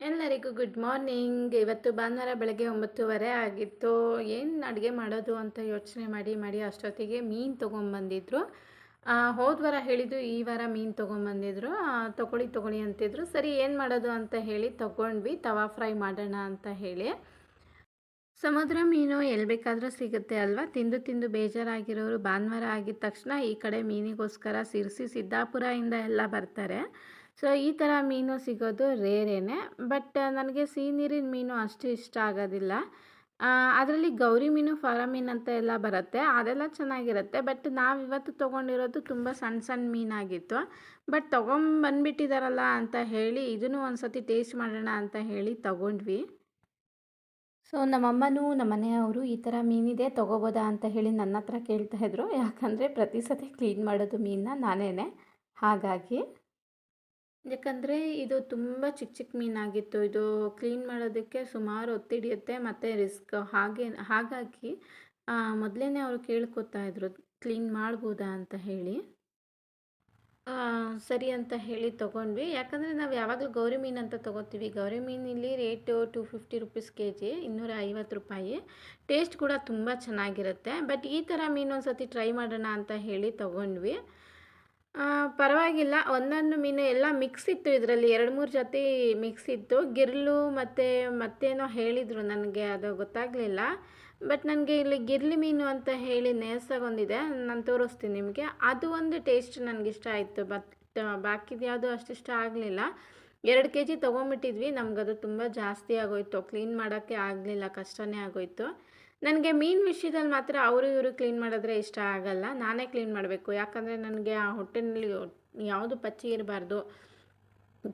ಎಲ್ಲರಿಗೂ good morning. ಇವತ್ತು ಭಾನುವಾರ ಬೆಳಗ್ಗೆ 9:30 ಆಗಿತ್ತು. ಏನು ಅಡುಗೆ ಮಾಡೋದು ಅಂತ ಯೋಚನೆ ಮಾಡಿ ಅಷ್ಟೊತ್ತಿಗೆ ಮೀನು ತೊಗೊಂಬಂದಿದ್ರು. ಹೋದ ವಾರ ಹೇಳಿದ್ದು ಈ ವಾರ ಮೀನು ತೊಗೊಂಬಂದಿದ್ರು. ತೊಗೊಳ್ಳಿ ಅಂತಿದ್ರು. ಸರಿ ಏನು ಮಾಡೋದು ಅಂತ ಹೇಳಿ ತೊಗೊಂಡ್ವಿ. ತವಾ ಫ್ರೈ ಮಾಡೋಣ ಅಂತ ಹೇಳಿ. ಸಮುದ್ರ ಮೀನು ಎಲ್ಲಿ ಬೇಕಾದರೂ ಸಿಗುತ್ತೆ ಅಲ್ವಾ. ತಿಂದು ತಿಂದು ಬೇಜಾರಾಗಿರೋರು ಭಾನುವಾರ ಆಗಿದ ತಕ್ಷಣ ಈ ಕಡೆ ಮೀನಿಗೋಸ್ಕರ ಸಿರ್ಸಿ ಸಿದ್ದಾಪುರದಿಂದ ಎಲ್ಲ ಬರ್ತಾರೆ. ಸೊ ಈ ಥರ ಮೀನು ಸಿಗೋದು ರೇರೇನೆ. ಬಟ್ ನನಗೆ ಸಿಹಿ ನೀರಿನ ಮೀನು ಅಷ್ಟು ಇಷ್ಟ ಆಗೋದಿಲ್ಲ. ಅದರಲ್ಲಿ ಗೌರಿ ಮೀನು, ಫಾರ ಮೀನು ಅಂತ ಎಲ್ಲ ಬರುತ್ತೆ, ಅದೆಲ್ಲ ಚೆನ್ನಾಗಿರುತ್ತೆ. ಬಟ್ ನಾವಿವತ್ತು ತೊಗೊಂಡಿರೋದು ತುಂಬ ಸಣ್ಣ ಸಣ್ಣ ಮೀನಾಗಿತ್ತು. ಬಟ್ ತೊಗೊಂಬಂದ್ಬಿಟ್ಟಿದಾರಲ್ಲ ಅಂತ ಹೇಳಿ ಇದನ್ನು ಒಂದು ಸತಿ ಟೇಸ್ಟ್ ಮಾಡೋಣ ಅಂತ ಹೇಳಿ ತೊಗೊಂಡ್ವಿ. ಸೊ ನಮ್ಮಮ್ಮನೂ ನಮ್ಮ ಮನೆಯವರು ಈ ಥರ ಮೀನಿದೆ ತೊಗೋಬೋದಾ ಅಂತ ಹೇಳಿ ನನ್ನ ಹತ್ರ ಕೇಳ್ತಾಯಿದ್ರು. ಯಾಕಂದರೆ ಪ್ರತಿ ಸತಿ ಕ್ಲೀನ್ ಮಾಡೋದು ಮೀನನ್ನ ನಾನೇ. ಹಾಗಾಗಿ ಯಾಕಂದರೆ ಇದು ತುಂಬ ಚಿಕ್ಕ ಚಿಕ್ಕ ಮೀನಾಗಿತ್ತು. ಇದು ಕ್ಲೀನ್ ಮಾಡೋದಕ್ಕೆ ಸುಮಾರು ಹೊತ್ತು ಹಿಡಿಯುತ್ತೆ ಮತ್ತು ರಿಸ್ಕ್. ಹಾಗಾಗಿ ಮೊದಲೇ ಅವರು ಕೇಳ್ಕೊತಾ ಇದ್ರು ಕ್ಲೀನ್ ಮಾಡ್ಬೋದಾ ಅಂತ ಹೇಳಿ. ಸರಿ ಅಂತ ಹೇಳಿ ತೊಗೊಂಡ್ವಿ. ಯಾಕಂದರೆ ನಾವು ಯಾವಾಗಲೂ ಗೌರಿ ಮೀನು ಅಂತ ತೊಗೋತೀವಿ. ಗೌರಿ ಮೀನಿಲ್ಲಿ ರೇಟು 250 ರುಪೀಸ್ ಕೆಜಿ, 250 ರೂಪಾಯಿ. ಟೇಸ್ಟ್ ಕೂಡ ತುಂಬ ಚೆನ್ನಾಗಿರುತ್ತೆ. ಬಟ್ ಈ ಥರ ಮೀನು ಒಂದು ಸತಿ ಟ್ರೈ ಮಾಡೋಣ ಅಂತ ಹೇಳಿ ತೊಗೊಂಡ್ವಿ. ಪರವಾಗಿಲ್ಲ. ಒಂದೊಂದು ಮೀನು ಎಲ್ಲ ಮಿಕ್ಸ್ ಇತ್ತು ಇದರಲ್ಲಿ. 2-3 ಜೊತೆ ಮಿಕ್ಸ್ ಇತ್ತು. ಗಿರ್ಲು ಮತ್ತು ಮತ್ತೇನೋ ಹೇಳಿದರು, ನನಗೆ ಅದು ಗೊತ್ತಾಗಲಿಲ್ಲ. ಬಟ್ ನನಗೆ ಇಲ್ಲಿ ಗಿರ್ಲಿ ಮೀನು ಅಂತ ಹೇಳಿ ನೇಸಾಗೊಂದಿದೆ, ನಾನು ತೋರಿಸ್ತೀನಿ ನಿಮಗೆ. ಅದು ಒಂದು ಟೇಸ್ಟ್ ನನಗಿಷ್ಟ ಆಯಿತು. ಬಟ್ ಬಾಕಿದು ಯಾವುದು ಅಷ್ಟಿಷ್ಟ ಆಗಲಿಲ್ಲ. 2 ಕೆ ಜಿ ತೊಗೊಂಬಿಟ್ಟಿದ್ವಿ. ನಮಗದು ತುಂಬ ಜಾಸ್ತಿ ಆಗೋಯಿತು. ಕ್ಲೀನ್ ಮಾಡೋಕ್ಕೆ ಆಗಲಿಲ್ಲ, ಕಷ್ಟನೇ ಆಗೋಯಿತು. ನನಗೆ ಮೀನು ವಿಷಯದಲ್ಲಿ ಮಾತ್ರ ಅವರು ಇವರು ಕ್ಲೀನ್ ಮಾಡಿದ್ರೆ ಇಷ್ಟ ಆಗಲ್ಲ. ನಾನೇ ಕ್ಲೀನ್ ಮಾಡಬೇಕು. ಯಾಕಂದರೆ ನನಗೆ ಆ ಹೊಟ್ಟೆನಲ್ಲಿ ಯಾವುದು ಪಚ್ಚಿ ಇರಬಾರ್ದು,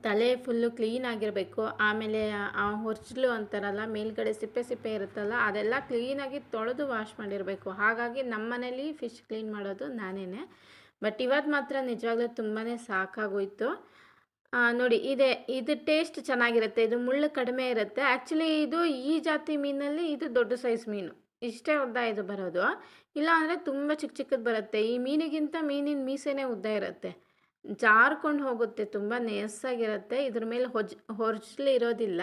ತಲೆ ಫುಲ್ಲು ಕ್ಲೀನ್ ಆಗಿರಬೇಕು. ಆಮೇಲೆ ಆ ಹೊರ್ಚಲು ಅಂತಾರಲ್ಲ, ಮೇಲ್ಗಡೆ ಸಿಪ್ಪೆ ಸಿಪ್ಪೆ ಇರುತ್ತಲ್ಲ, ಅದೆಲ್ಲ ಕ್ಲೀನಾಗಿ ತೊಳೆದು ವಾಶ್ ಮಾಡಿರಬೇಕು. ಹಾಗಾಗಿ ನಮ್ಮ ಮನೇಲಿ ಫಿಶ್ ಕ್ಲೀನ್ ಮಾಡೋದು ನಾನೇ. ಬಟ್ ಇವತ್ತು ಮಾತ್ರ ನಿಜವಾಗ್ಲೂ ತುಂಬಾ ಸಾಕಾಗೋಯಿತು. ನೋಡಿ ಇದು ಟೇಸ್ಟ್ ಚೆನ್ನಾಗಿರುತ್ತೆ. ಇದು ಮುಳ್ಳು ಕಡಿಮೆ ಇರುತ್ತೆ. ಆ್ಯಕ್ಚುಲಿ ಇದು ಈ ಜಾತಿ ಮೀನಲ್ಲಿ ಇದು ದೊಡ್ಡ ಸೈಜ್ ಮೀನು. ಇಷ್ಟೇ ಉದ್ದ ಇದು ಬರೋದು. ಇಲ್ಲ ಅಂದರೆ ತುಂಬ ಚಿಕ್ಕ ಚಿಕ್ಕದು ಬರುತ್ತೆ. ಈ ಮೀನಿಗಿಂತ ಮೀನಿನ ಮೀಸೆನೇ ಉದ್ದ ಇರುತ್ತೆ. ಜಾರ್ಕೊಂಡು ಹೋಗುತ್ತೆ, ತುಂಬ ನೇಸಾಗಿರುತ್ತೆ. ಇದ್ರ ಮೇಲೆ ಹೊರ್ಚಲು ಇರೋದಿಲ್ಲ.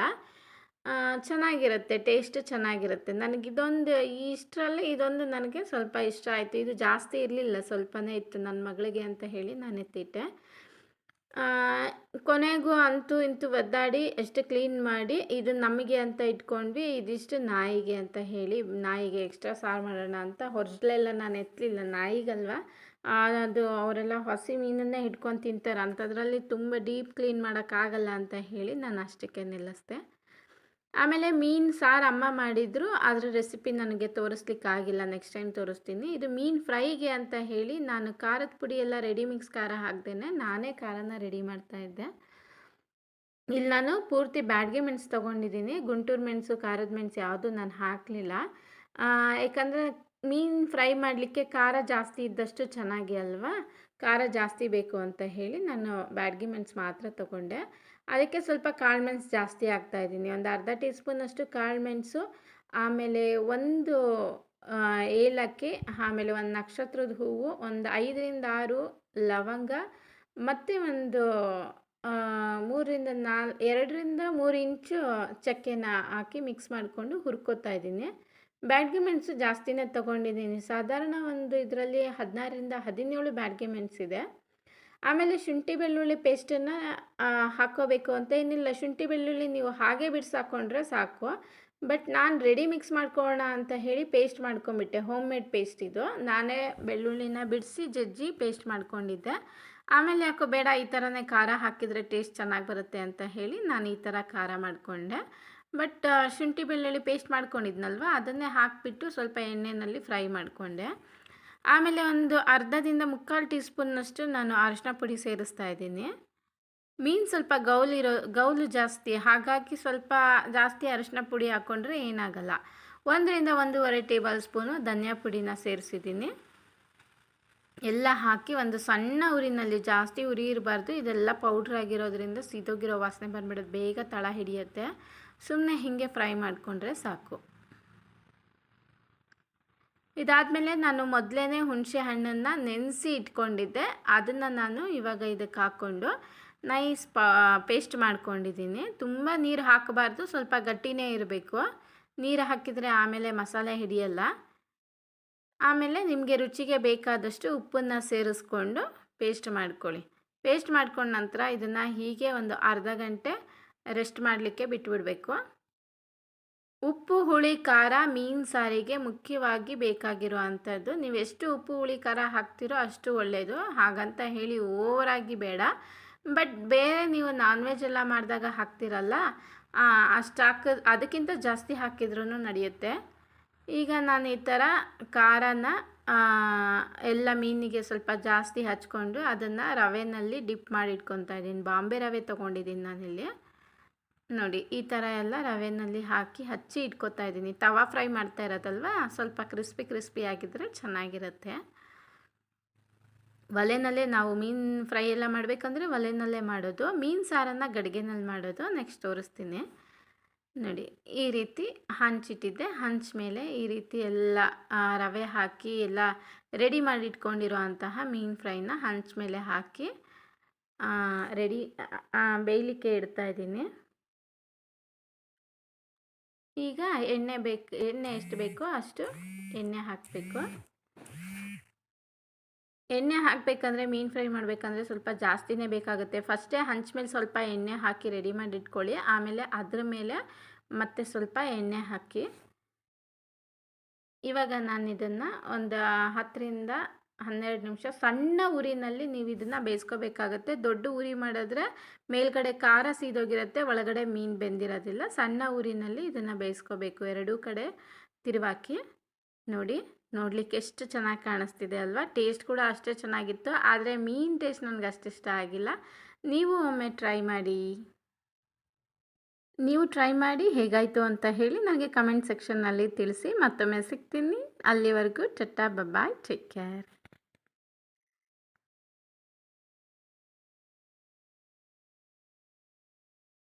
ಚೆನ್ನಾಗಿರುತ್ತೆ, ಟೇಸ್ಟ್ ಚೆನ್ನಾಗಿರುತ್ತೆ. ನನಗಿದೊಂದು ಇಷ್ಟರಲ್ಲಿ ಇದೊಂದು ನನಗೆ ಸ್ವಲ್ಪ ಇಷ್ಟ ಆಯಿತು. ಇದು ಜಾಸ್ತಿ ಇರಲಿಲ್ಲ, ಸ್ವಲ್ಪನೇ ಇತ್ತು. ನನ್ನ ಮಗಳಿಗೆ ಅಂತ ಹೇಳಿ ನಾನು ಎತ್ತಿಟ್ಟೆ. ಕೊನೆಗೂ ಅಂತೂ ಇಂತೂ ಒದ್ದಾಡಿ ಎಷ್ಟು ಕ್ಲೀನ್ ಮಾಡಿ ಇದು ನಮಗೆ ಅಂತ ಇಟ್ಕೊಂಡ್ವಿ. ಇದಿಷ್ಟು ನಾಯಿಗೆ ಅಂತ ಹೇಳಿ, ನಾಯಿಗೆ ಎಕ್ಸ್ಟ್ರಾ ಸಾರು ಮಾಡೋಣ ಅಂತ. ಹೊರಜಲೆಲ್ಲ ನಾನು ಎತ್ತಲಿಲ್ಲ, ನಾಯಿಗಲ್ವ. ಅದು ಅವರೆಲ್ಲ ಹಸಿ ಮೀನನ್ನೇ ಹಿಡ್ಕೊಂಡು ತಿಂತಾರೆ. ಅಂಥದ್ರಲ್ಲಿ ತುಂಬ ಡೀಪ್ ಕ್ಲೀನ್ ಮಾಡೋಕ್ಕಾಗಲ್ಲ ಅಂತ ಹೇಳಿ ನಾನು ಅಷ್ಟಕ್ಕೆ ನಿಲ್ಲಿಸ್ದೆ. ಆಮೇಲೆ ಮೀನು ಸಾರು ಅಮ್ಮ ಮಾಡಿದರು. ಅದರ ರೆಸಿಪಿ ನನಗೆ ತೋರಿಸ್ಲಿಕ್ಕಾಗಿಲ್ಲ, ನೆಕ್ಸ್ಟ್ ಟೈಮ್ ತೋರಿಸ್ತೀನಿ. ಇದು ಮೀನು ಫ್ರೈಗೆ ಅಂತ ಹೇಳಿ ನಾನು ಖಾರದ ಪುಡಿ ಎಲ್ಲ ರೆಡಿ ಮಿಕ್ಸ್ ಖಾರ ಹಾಕ್ದೇನೆ ನಾನೇ ಖಾರನ ರೆಡಿ ಮಾಡ್ತಾಯಿದ್ದೆ. ಇಲ್ಲಿ ನಾನು ಪೂರ್ತಿ ಬ್ಯಾಡಗಿ ಮೆಣಸು ತೊಗೊಂಡಿದ್ದೀನಿ. ಗುಂಟೂರು ಮೆಣಸು, ಖಾರದ ಮೆಣಸು ಯಾವುದು ನಾನು ಹಾಕಲಿಲ್ಲ. ಯಾಕಂದರೆ ಮೀನು ಫ್ರೈ ಮಾಡಲಿಕ್ಕೆ ಖಾರ ಜಾಸ್ತಿ ಇದ್ದಷ್ಟು ಚೆನ್ನಾಗಿ ಅಲ್ವಾ. ಖಾರ ಜಾಸ್ತಿ ಬೇಕು ಅಂತ ಹೇಳಿ ನಾನು ಬ್ಯಾಡಗಿ ಮೆಣಸು ಮಾತ್ರ ತೊಗೊಂಡೆ. ಅದಕ್ಕೆ ಸ್ವಲ್ಪ ಕಾಳು ಮೆಣಸು ಜಾಸ್ತಿ ಹಾಕ್ತಾಯಿದ್ದೀನಿ. ಒಂದು ಅರ್ಧ ಟೀ ಸ್ಪೂನಷ್ಟು ಕಾಳು ಮೆಣಸು, ಆಮೇಲೆ ಒಂದು ಏಲಕ್ಕಿ, ಆಮೇಲೆ ಒಂದು ನಕ್ಷತ್ರದ ಹೂವು, ಒಂದು 5-6 ಲವಂಗ, ಮತ್ತು ಒಂದು 2-3 ಇಂಚು ಚಕ್ಕೆನ ಹಾಕಿ ಮಿಕ್ಸ್ ಮಾಡಿಕೊಂಡು ಹುರ್ಕೋತಾ ಇದ್ದೀನಿ. ಬ್ಯಾಡಗಿ ಮೆಣಸು ಜಾಸ್ತಿನೇ ತೊಗೊಂಡಿದ್ದೀನಿ. ಸಾಧಾರಣ ಒಂದು ಇದರಲ್ಲಿ 16-17 ಬ್ಯಾಡಗಿ ಮೆಣಸಿದೆ. ಆಮೇಲೆ ಶುಂಠಿ ಬೆಳ್ಳುಳ್ಳಿ ಪೇಸ್ಟನ್ನು ಹಾಕ್ಕೋಬೇಕು ಅಂತ ಏನಿಲ್ಲ. ಶುಂಠಿ ಬೆಳ್ಳುಳ್ಳಿ ನೀವು ಹಾಗೆ ಬಿಡಿಸಿ ಹಾಕ್ಕೊಂಡ್ರೆ ಸಾಕು. ಬಟ್ ನಾನು ರೆಡಿ ಮಿಕ್ಸ್ ಮಾಡ್ಕೊಳ್ಳೋಣ ಅಂತ ಹೇಳಿ ಪೇಸ್ಟ್ ಮಾಡ್ಕೊಂಬಿಟ್ಟೆ. ಹೋಮ್ ಮೇಡ್ ಪೇಸ್ಟ್ ಇದು. ನಾನೇ ಬೆಳ್ಳುಳ್ಳಿನ ಬಿಡಿಸಿ ಜಜ್ಜಿ ಪೇಸ್ಟ್ ಮಾಡ್ಕೊಂಡಿದ್ದೆ. ಆಮೇಲೆ ಯಾಕೋ ಬೇಡ, ಈ ಥರನೇ ಖಾರ ಹಾಕಿದರೆ ಟೇಸ್ಟ್ ಚೆನ್ನಾಗಿ ಬರುತ್ತೆ ಅಂತ ಹೇಳಿ ನಾನು ಈ ಥರ ಖಾರ ಮಾಡಿಕೊಂಡೆ. ಬಟ್ ಶುಂಠಿ ಬೆಳ್ಳುಳ್ಳಿ ಪೇಸ್ಟ್ ಮಾಡ್ಕೊಂಡಿದ್ನಲ್ವ, ಅದನ್ನೇ ಹಾಕಿಬಿಟ್ಟು ಸ್ವಲ್ಪ ಎಣ್ಣೆಯಲ್ಲಿ ಫ್ರೈ ಮಾಡಿಕೊಂಡೆ. ಆಮೇಲೆ ಒಂದು ಅರ್ಧದಿಂದ 3/4 ಟೀ ಸ್ಪೂನ್ನಷ್ಟು ನಾನು ಅರಿಶಿನ ಪುಡಿ ಸೇರಿಸ್ತಾ ಇದ್ದೀನಿ. ಮೀನು ಸ್ವಲ್ಪ ಗೌಲು ಜಾಸ್ತಿ, ಹಾಗಾಗಿ ಸ್ವಲ್ಪ ಜಾಸ್ತಿ ಅರಿಶಿನ ಪುಡಿ ಹಾಕ್ಕೊಂಡ್ರೆ ಏನಾಗಲ್ಲ. 1-1.5 ಟೇಬಲ್ ಸ್ಪೂನು ಧನಿಯಾ ಪುಡಿನ ಸೇರಿಸಿದ್ದೀನಿ. ಎಲ್ಲ ಹಾಕಿ ಒಂದು ಸಣ್ಣ ಉರಿನಲ್ಲಿ, ಜಾಸ್ತಿ ಉರಿ ಇರಬಾರ್ದು. ಇದೆಲ್ಲ ಪೌಡ್ರ್ ಆಗಿರೋದ್ರಿಂದ ಸೀದೋಗಿರೋ ವಾಸನೆ ಬಂದ್ಬಿಡೋದು, ಬೇಗ ತಳ ಹಿಡಿಯುತ್ತೆ. ಸುಮ್ಮನೆ ಹೀಗೆ ಫ್ರೈ ಮಾಡಿಕೊಂಡ್ರೆ ಸಾಕು. ಇದಾದಮೇಲೆ ನಾನು ಮೊದಲೇ ಹುಣಸೆ ಹಣ್ಣನ್ನು ನೆನೆಸಿ ಇಟ್ಕೊಂಡಿದ್ದೆ. ಅದನ್ನು ನಾನು ಇವಾಗ ಇದಕ್ಕೆ ಹಾಕ್ಕೊಂಡು ನೈಸ್ ಪೇಸ್ಟ್ ಮಾಡ್ಕೊಂಡಿದ್ದೀನಿ. ತುಂಬ ನೀರು ಹಾಕಬಾರ್ದು, ಸ್ವಲ್ಪ ಗಟ್ಟಿನೇ ಇರಬೇಕು. ನೀರು ಹಾಕಿದರೆ ಆಮೇಲೆ ಮಸಾಲೆ ಹಿಡಿಯಲ್ಲ. ಆಮೇಲೆ ನಿಮಗೆ ರುಚಿಗೆ ಬೇಕಾದಷ್ಟು ಉಪ್ಪನ್ನು ಸೇರಿಸ್ಕೊಂಡು ಪೇಸ್ಟ್ ಮಾಡ್ಕೊಳ್ಳಿ. ಪೇಸ್ಟ್ ಮಾಡ್ಕೊಂಡ ನಂತರ ಇದನ್ನು ಹೀಗೆ ಒಂದು ಅರ್ಧ ಗಂಟೆ ರೆಸ್ಟ್ ಮಾಡಲಿಕ್ಕೆ ಬಿಟ್ಬಿಡಬೇಕು. ಉಪ್ಪು ಹುಳಿ ಖಾರ ಮೀನು ಸಾರಿಗೆ ಮುಖ್ಯವಾಗಿ ಬೇಕಾಗಿರೋ ಅಂಥದ್ದು. ನೀವು ಎಷ್ಟು ಉಪ್ಪು ಹುಳಿ ಖಾರ ಹಾಕ್ತಿರೋ ಅಷ್ಟು ಒಳ್ಳೆಯದು. ಹಾಗಂತ ಹೇಳಿ ಓವರಾಗಿ ಬೇಡ. ಬಟ್ ಬೇರೆ ನೀವು ನಾನ್ ವೆಜ್ ಎಲ್ಲ ಮಾಡಿದಾಗ ಹಾಕ್ತಿರಲ್ಲ, ಅಷ್ಟು ಅದಕ್ಕಿಂತ ಜಾಸ್ತಿ ಹಾಕಿದ್ರೂ ನಡೆಯುತ್ತೆ. ಈಗ ನಾನು ಈ ಥರ ಖಾರನ ಎಲ್ಲ ಮೀನಿಗೆ ಸ್ವಲ್ಪ ಜಾಸ್ತಿ ಹಚ್ಕೊಂಡು ಅದನ್ನು ರವೆನಲ್ಲಿ ಡಿಪ್ ಮಾಡಿ ಇಟ್ಕೊತಾ ಇದ್ದೀನಿ. ಬಾಂಬೆ ರವೆ ತೊಗೊಂಡಿದ್ದೀನಿ ನಾನಿಲ್ಲಿ. ನೋಡಿ ಈ ಥರ ಎಲ್ಲ ರವೆನಲ್ಲಿ ಹಾಕಿ ಹಚ್ಚಿ ಇಟ್ಕೊತಾ ಇದ್ದೀನಿ. ತವಾ ಫ್ರೈ ಮಾಡ್ತಾ ಇರೋದಲ್ವ, ಸ್ವಲ್ಪ ಕ್ರಿಸ್ಪಿ ಆಗಿದ್ದರೆ ಚೆನ್ನಾಗಿರುತ್ತೆ. ಒಲೆನಲ್ಲೇ ನಾವು ಮೀನು ಫ್ರೈ ಎಲ್ಲ ಮಾಡಬೇಕಂದ್ರೆ ಒಲೆನಲ್ಲೇ ಮಾಡೋದು. ಮೀನು ಸಾರನ್ನು ಗಡಿಗೆನಲ್ಲಿ ಮಾಡೋದು. ನೆಕ್ಸ್ಟ್ ತೋರಿಸ್ತೀನಿ ನೋಡಿ. ಈ ರೀತಿ ಹಂಚಿಟ್ಟಿದ್ದೆ. ಹಂಚ ಮೇಲೆ ಈ ರೀತಿ ಎಲ್ಲ ರವೆ ಹಾಕಿ ಎಲ್ಲ ರೆಡಿ ಮಾಡಿ ಇಟ್ಕೊಂಡಿರೋ ಅಂತಹ ಮೀನು ಫ್ರೈನ ಹಂಚ ಮೇಲೆ ಹಾಕಿ ರೆಡಿ ಬೇಯಲಿಕ್ಕೆ ಇಡ್ತಾ ಇದ್ದೀನಿ. ಈಗ ಎಣ್ಣೆ ಎಷ್ಟು ಬೇಕೋ ಅಷ್ಟು ಎಣ್ಣೆ ಹಾಕಬೇಕು. ಎಣ್ಣೆ ಹಾಕಬೇಕಂದ್ರೆ ಮೀನು ಫ್ರೈ ಮಾಡಬೇಕಂದ್ರೆ ಸ್ವಲ್ಪ ಜಾಸ್ತಿನೇ ಬೇಕಾಗುತ್ತೆ. ಫಸ್ಟೇ ಹಂಚ ಮೇಲೆ ಸ್ವಲ್ಪ ಎಣ್ಣೆ ಹಾಕಿ ರೆಡಿ ಮಾಡಿ ಇಟ್ಕೊಳ್ಳಿ. ಆಮೇಲೆ ಅದ್ರ ಮೇಲೆ ಮತ್ತೆ ಸ್ವಲ್ಪ ಎಣ್ಣೆ ಹಾಕಿ. ಇವಾಗ ನಾನು ಇದನ್ನು ಒಂದು 10ರಿಂದ 12 ನಿಮಿಷ ಸಣ್ಣ ಉರಿನಲ್ಲಿ ನೀವು ಇದನ್ನು ಬೇಯಿಸ್ಕೋಬೇಕಾಗತ್ತೆ. ದೊಡ್ಡ ಉರಿ ಮಾಡಿದ್ರೆ ಮೇಲ್ಗಡೆ ಖಾರ ಸೀದೋಗಿರುತ್ತೆ, ಒಳಗಡೆ ಮೀನು ಬೆಂದಿರೋದಿಲ್ಲ. ಸಣ್ಣ ಉರಿನಲ್ಲಿ ಇದನ್ನು ಬೇಯಿಸ್ಕೋಬೇಕು. ಎರಡೂ ಕಡೆ ತಿರುವಾಕಿ. ನೋಡಿ, ನೋಡಲಿಕ್ಕೆ ಎಷ್ಟು ಚೆನ್ನಾಗಿ ಕಾಣಿಸ್ತಿದೆ ಅಲ್ವಾ? ಟೇಸ್ಟ್ ಕೂಡ ಅಷ್ಟೇ ಚೆನ್ನಾಗಿತ್ತು. ಆದರೆ ಮೀನು ಟೇಸ್ಟ್ ನನಗೆ ಅಷ್ಟಿಷ್ಟ ಆಗಿಲ್ಲ. ನೀವು ಒಮ್ಮೆ ಟ್ರೈ ಮಾಡಿ. ನೀವು ಟ್ರೈ ಮಾಡಿ ಹೇಗಾಯಿತು ಅಂತ ಹೇಳಿ ನನಗೆ ಕಮೆಂಟ್ ಸೆಕ್ಷನ್ನಲ್ಲಿ ತಿಳಿಸಿ. ಮತ್ತೊಮ್ಮೆ ಸಿಗ್ತೀನಿ. ಅಲ್ಲಿವರೆಗೂ ಟಾಟಾ ಬಾಯ್, ಟೇಕ್ ಕೇರ್.